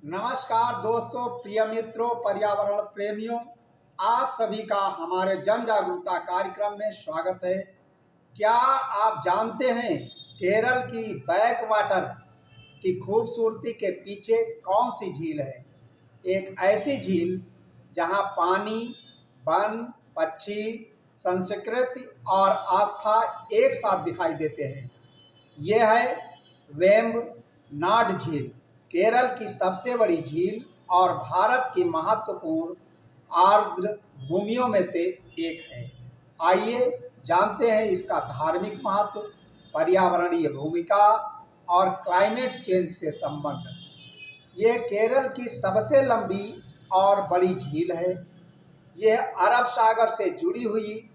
नमस्कार दोस्तों, प्रिय मित्रों, पर्यावरण प्रेमियों, आप सभी का हमारे जन जागरूकता कार्यक्रम में स्वागत है। क्या आप जानते हैं केरल की बैक वाटर की खूबसूरती के पीछे कौन सी झील है? एक ऐसी झील जहां पानी, वन, पक्षी, संस्कृति और आस्था एक साथ दिखाई देते हैं। यह है वेम्बनाड झील, केरल की सबसे बड़ी झील और भारत की महत्वपूर्ण आर्द्र भूमियों में से एक है। आइए जानते हैं इसका धार्मिक महत्व, पर्यावरणीय भूमिका और क्लाइमेट चेंज से संबंध। यह केरल की सबसे लंबी और बड़ी झील है। यह अरब सागर से जुड़ी हुई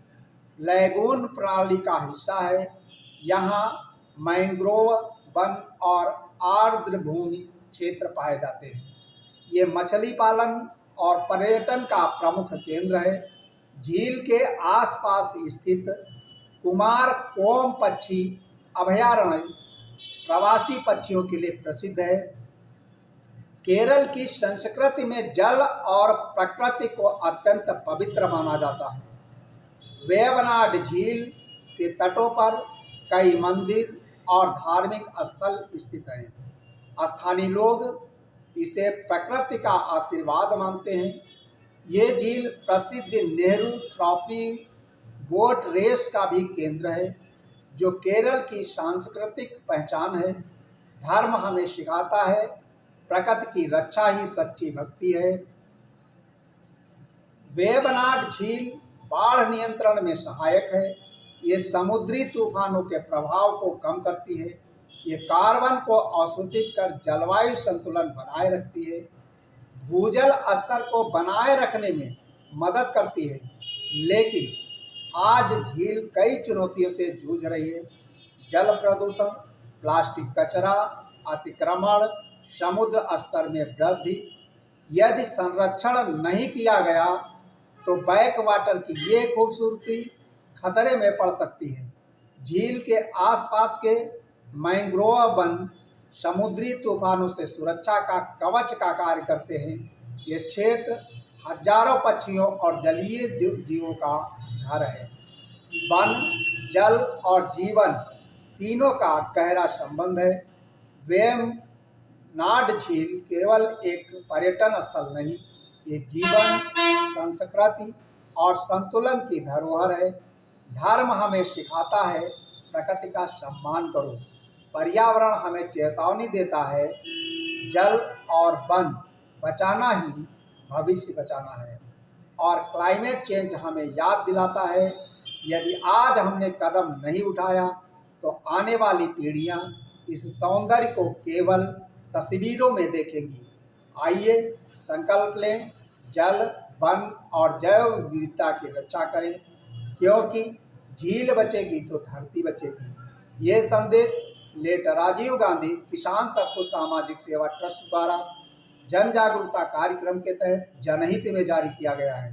लैगून प्रणाली का हिस्सा है। यहाँ मैंग्रोव वन और आर्द्र भूमि क्षेत्र पाए जाते हैं। ये मछली पालन और पर्यटन का प्रमुख केंद्र है। झील के आसपास स्थित कुमार कोम पक्षी अभयारण्य प्रवासी पक्षियों के लिए प्रसिद्ध है। केरल की संस्कृति में जल और प्रकृति को अत्यंत पवित्र माना जाता है। वेम्बनाड झील के तटों पर कई मंदिर और धार्मिक स्थल स्थित हैं। स्थानीय लोग इसे प्रकृति का आशीर्वाद मानते हैं। ये झील प्रसिद्ध नेहरू ट्रॉफी बोट रेस का भी केंद्र है, जो केरल की सांस्कृतिक पहचान है। धर्म हमें सिखाता है प्रकृति की रक्षा ही सच्ची भक्ति है। वेम्बनाड झील बाढ़ नियंत्रण में सहायक है। ये समुद्री तूफानों के प्रभाव को कम करती है। ये कार्बन को अवशोषित कर जलवायु संतुलन बनाए रखती है। भूजल स्तर को बनाए रखने में मदद करती है, लेकिन आज झील कई चुनौतियों से जूझ रही है। जल प्रदूषण, प्लास्टिक कचरा, अतिक्रमण, समुद्र स्तर में वृद्धि। यदि संरक्षण नहीं किया गया तो बैक वाटर की ये खूबसूरती खतरे में पड़ सकती है। झील के आसपास के मैंग्रोव वन समुद्री तूफानों से सुरक्षा का कवच का कार्य करते हैं। ये क्षेत्र हजारों पक्षियों और जलीय जीवों का घर है। वन, जल और जीवन तीनों का गहरा संबंध है। वेम्बनाड झील केवल एक पर्यटन स्थल नहीं, ये जीवन, संस्कृति और संतुलन की धरोहर है। धर्म हमें सिखाता है प्रकृति का सम्मान करो। पर्यावरण हमें चेतावनी देता है जल और वन बचाना ही भविष्य बचाना है। और क्लाइमेट चेंज हमें याद दिलाता है यदि आज हमने कदम नहीं उठाया तो आने वाली पीढ़ियां इस सौंदर्य को केवल तस्वीरों में देखेंगी। आइए संकल्प लें, जल, वन और जैव विविधता की रक्षा करें, क्योंकि झील बचेगी तो धरती बचेगी। ये संदेश लेट राजीव गांधी किसान सबको सामाजिक सेवा ट्रस्ट द्वारा जन जागरूकता कार्यक्रम के तहत जनहित में जारी किया गया है।